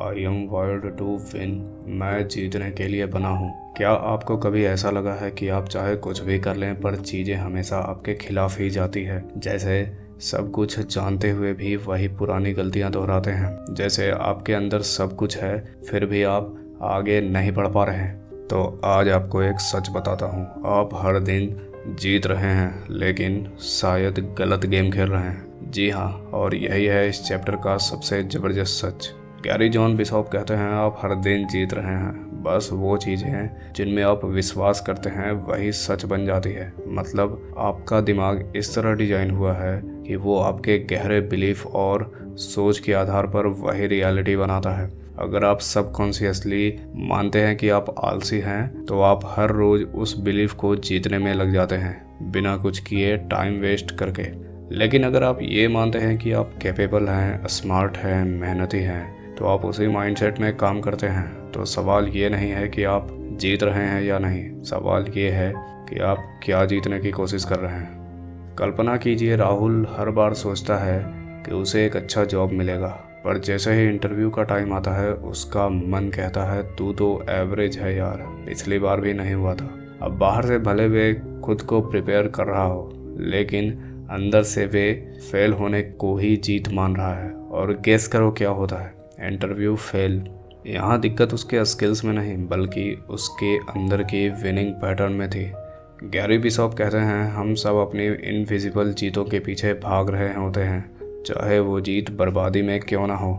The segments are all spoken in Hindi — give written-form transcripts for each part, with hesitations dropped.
I am wired to win. मैं जीतने के लिए बना हूँ। क्या आपको कभी ऐसा लगा है कि आप चाहे कुछ भी कर लें पर चीज़ें हमेशा आपके खिलाफ ही जाती है? जैसे सब कुछ जानते हुए भी वही पुरानी गलतियां दोहराते हैं। जैसे आपके अंदर सब कुछ है फिर भी आप आगे नहीं बढ़ पा रहे हैं। तो आज आपको एक सच बताता हूँ, आप हर दिन जीत रहे हैं लेकिन शायद गलत गेम खेल रहे हैं। जी हाँ, और यही है इस चैप्टर का सबसे ज़बरदस्त सच। गैरी जॉन बिशॉप कहते हैं आप हर दिन जीत रहे हैं, बस वो चीज़ें जिनमें आप विश्वास करते हैं वही सच बन जाती है। मतलब आपका दिमाग इस तरह डिजाइन हुआ है कि वो आपके गहरे बिलीफ और सोच के आधार पर वही रियलिटी बनाता है। अगर आप सबकॉन्शियसली मानते हैं कि आप आलसी हैं तो आप हर रोज उस बिलीफ को जीतने में लग जाते हैं बिना कुछ किए, टाइम वेस्ट करके। लेकिन अगर आप ये मानते हैं कि आप कैपेबल हैं, स्मार्ट हैं, मेहनती हैं, तो आप उसी माइंडसेट में काम करते हैं। तो सवाल ये नहीं है कि आप जीत रहे हैं या नहीं, सवाल ये है कि आप क्या जीतने की कोशिश कर रहे हैं। कल्पना कीजिए, राहुल हर बार सोचता है कि उसे एक अच्छा जॉब मिलेगा, पर जैसे ही इंटरव्यू का टाइम आता है उसका मन कहता है तू तो एवरेज है यार, पिछली बार भी नहीं हुआ था। अब बाहर से भले वे खुद को प्रिपेयर कर रहा हो लेकिन अंदर से वे फेल होने को ही जीत मान रहा है। और गेस करो क्या होता है? Interview fail. यहाँ दिक्कत उसके स्किल्स में नहीं बल्कि उसके अंदर की विनिंग पैटर्न में थी। गैरी बिशॉप कहते हैं हम सब अपनी इनविजिबल जीतों के पीछे भाग रहे होते हैं, चाहे वो जीत बर्बादी में क्यों ना हो।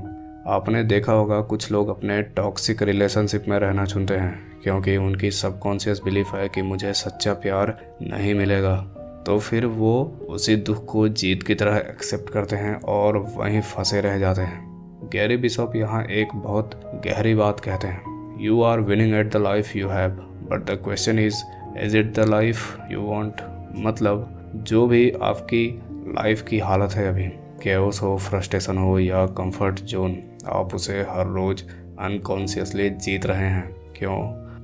आपने देखा होगा कुछ लोग अपने टॉक्सिक रिलेशनशिप में रहना चुनते हैं क्योंकि उनकी सबकॉन्शियस बिलीफ है कि मुझे सच्चा प्यार नहीं मिलेगा। तो फिर वो उसी दुख को जीत की तरह एक्सेप्ट करते हैं और वहीं फंसे रह जाते हैं। गैरी बिशॉप यहाँ एक बहुत गहरी बात कहते हैं, you are winning at the life you have but the question is it the life you want. मतलब जो भी आपकी लाइफ की हालत है अभी, कैओस हो, फ्रस्ट्रेशन हो या कंफर्ट जोन, आप उसे हर रोज अनकॉन्शियसली जीत रहे हैं।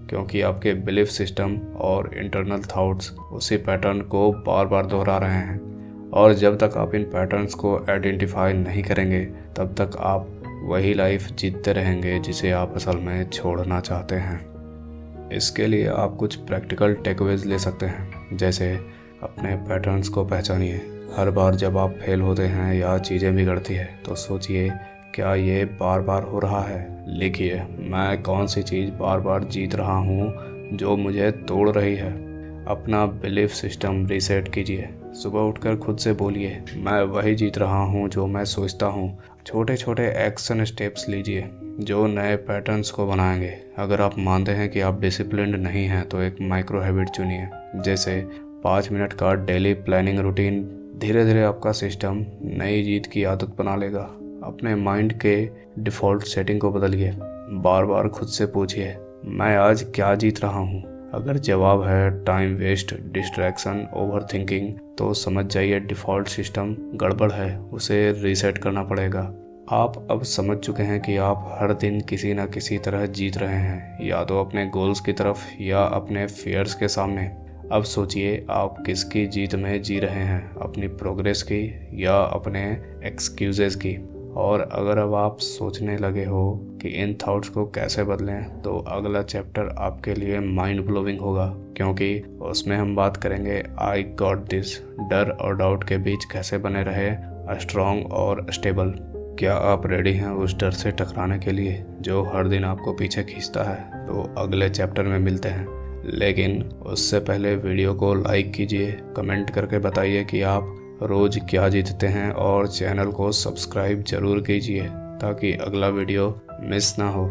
क्योंकि आपके बिलीफ सिस्टम और इंटरनल थॉट्स उसी पैटर्न को बार बार दोहरा रहे हैं। और जब तक आप इन पैटर्न्स को आइडेंटिफाई नहीं करेंगे तब तक आप वही लाइफ जीतते रहेंगे जिसे आप असल में छोड़ना चाहते हैं। इसके लिए आप कुछ प्रैक्टिकल टेकअवेज ले सकते हैं। जैसे अपने पैटर्न्स को पहचानिए। हर बार जब आप फेल होते हैं या चीज़ें बिगड़ती है तो सोचिए क्या ये बार बार हो रहा है। लिखिए मैं कौन सी चीज़ बार बार जीत रहा हूँ जो मुझे तोड़ रही है। अपना बिलीफ सिस्टम रीसेट कीजिए। सुबह उठकर खुद से बोलिए मैं वही जीत रहा हूँ जो मैं सोचता हूँ। छोटे छोटे एक्शन स्टेप्स लीजिए जो नए पैटर्न्स को बनाएंगे। अगर आप मानते हैं कि आप डिसिप्लिन्ड नहीं हैं तो एक माइक्रो हैबिट चुनिए, जैसे 5 मिनट का डेली प्लानिंग रूटीन। धीरे धीरे आपका सिस्टम नई जीत की आदत बना लेगा। अपने माइंड के डिफ़ॉल्ट सेटिंग को बदलिए। बार बार खुद से पूछिए मैं आज क्या जीत रहा हूँ। अगर जवाब है time waste, distraction, overthinking, तो समझ जाइए डिफ़ॉल्ट सिस्टम गड़बड़ है, उसे रीसेट करना पड़ेगा। आप अब समझ चुके हैं कि आप हर दिन किसी न किसी तरह जीत रहे हैं, या तो अपने गोल्स की तरफ या अपने फियर्स के सामने। अब सोचिए आप किसकी जीत में जी रहे हैं, अपनी प्रोग्रेस की या अपने एक्सक्यूजेस की। और अगर अब आप सोचने लगे हो कि इन थॉट्स को कैसे बदलें तो अगला चैप्टर आपके लिए माइंड ब्लोइंग होगा, क्योंकि उसमें हम बात करेंगे आई गॉट दिस। डर और डाउट के बीच कैसे बने रहे स्ट्रॉन्ग और स्टेबल। क्या आप रेडी हैं उस डर से टकराने के लिए जो हर दिन आपको पीछे खींचता है? तो अगले चैप्टर में मिलते हैं, लेकिन उससे पहले वीडियो को लाइक कीजिए, कमेंट करके बताइए कि आप रोज़ क्या जीतते हैं और चैनल को सब्सक्राइब ज़रूर कीजिए ताकि अगला वीडियो मिस ना हो।